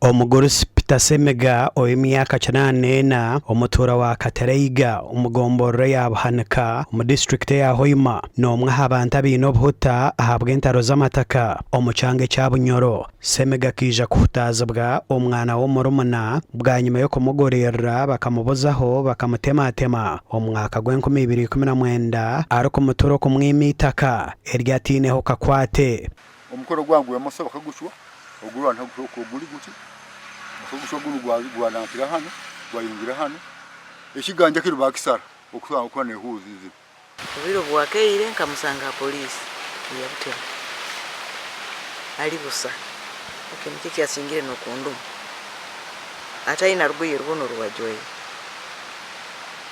Omugore Peter Semega ow'emyaka 84 omutura wa Katereiga omugomboro ya Buhanika mu district ya Hoima n'omwe abantu abine obuhuta ahabwa entaro z'amataka omucyange cya Bunyoro. Semega kija kuhutazibwa omwana w'omurumuna bwa nyuma yo kumugorerera bakamubuzaho bakamutematema omwaka gw'2019 ari ku muturo kumwima itaka eryatineho kakwate. Omukoro gwangu yamusaba kagushwa ogulwa ntagushoko guli guti gulu gwanantira hano gwayingira hano ekiganja kiri bakisara okusanga kwa nehuzizi obiro bwakeire nkamusanga polisi yabutema ali busa okenike kyasingire nokundu ataina rubuye rubono rwajoye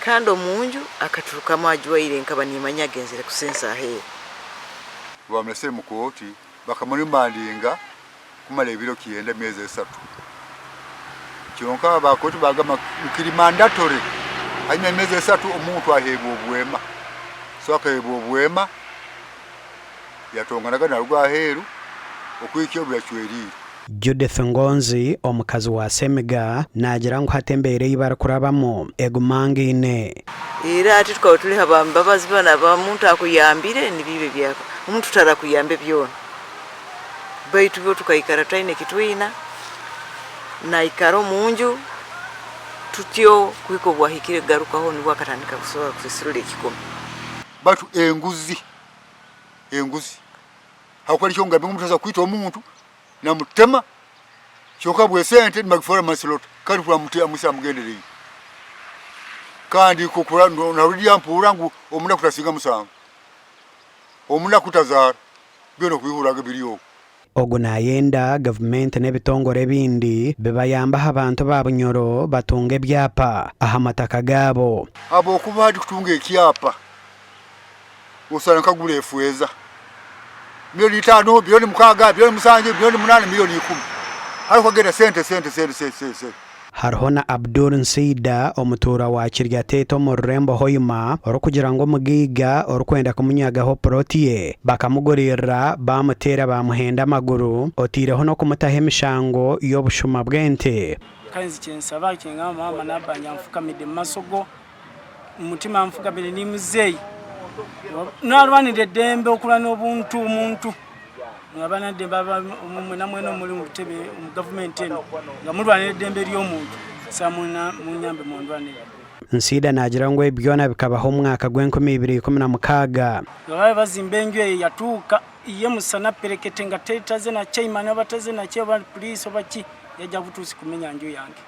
kando munju akaturuka majwaire nkaba nimanya genzere kusensa he bamese mukoti bakamuri mandinga kumala ebiro kiyenda meze 3 kyonka bakoti bagama kiri mandatory hanyuma meze 3 omuntu ahebwa obwema so akahebwa obwema yatonganaga na rwa heru okwikyo byachweri. Judith Ngonzi omukazi wa Semega nagira ngo hatembere ibara kurabamo egumangine era ati tukaba tuli habambabazi bana ba muntu akuyambire nibibe byako umuntu tara kuyambe byona baitu byo tukayikara taine kitwina na ikaro munju tutyo kwiko bwahikire garukaho ni bwakatandika kusoba kusirule kikomo batu enguzi hakwali cyonga bingu mutaza kwita omuntu na mutema cyoka bwe sente magifora masilot kandi kula muti amusa mugendereye kandi kokura na rudi ampura ngo omunda kutasinga musanga omunda kutazara byono kwihuraga biriyo. Ogu nayenda government n'ebitongore bindi bebayamba abantu ba Bunyoro batunga ebyapa ahamataka gabo abo kubadi kutunga ekyapa usana kagule efueza milioni 5 bilioni 6 bilioni 7 bilioni 8 milioni 10 ari kugera sente Harhona Abdul Nsida omutura wa Kiryateto mu Rembo Hoima okugira ngo mugiga orukwenda kumunyagaho protie bakamugorera bamutera bamuhenda amaguru otireho no kumutaha emishango y'obushuma bwente kanzi kyensaba kinga mama nabanya mfukamide masogo umutima mfukamide ni muzeyi narwanire dembe okula n'obuntu omuntu ngabana dembe umwe namwe no muri mutebe mu government eno ngamurwanire dembe ly'omuntu samuna munyambe mu ndwanire. Nsida nagira ngo ebyona bikabaho umwaka gw'2016 babaye bazimbengwe yatuka iye musana perekete ngatetaze na chairman abataze na cyeba police obaki yajya butusi kumenya njo yange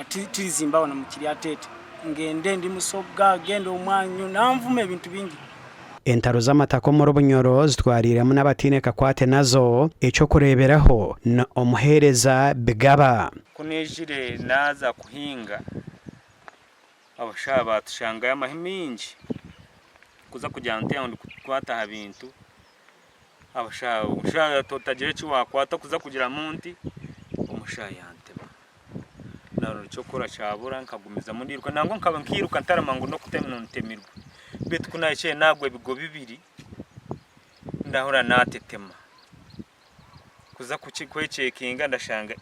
ati tizimbaho na Mukiryatete ngende ndi musoga gendo omwanyu namvume ebintu bingi. Entaro z'amatako mu Bunyoro zitwariremo n'abatine kakwate nazo icyo kureberaho na omuhereza bigaba kunejire naza kuhinga abashaba tushanga y'amahiminji kuza kujyante andi kwata habintu abashaba totagire cyo wakwata kuza kugira munti umushayante naro cyo kora cyabura nkagumiza mundirwa nango nkaba nkiruka ntaramango no kutemena ntemirwa betu kunayice nagwe bigo bibiri ndahora natetema kuza kuchikwechekinga ndashanga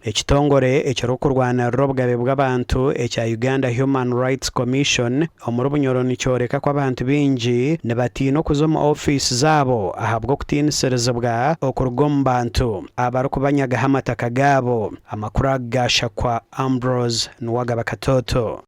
ekitongore ekiro kurwana robgabe bw'abantu ekya Uganda Human Rights Commission omuru Bunyoro nicyoreka kwa abantu bingi ne batino kuzoma office zabo ahabwo kutinisezebwa okurugomba bantu abari kubanyaga hamataka gabo amakuru agashakwa Ambrose Nwagaba Katoto.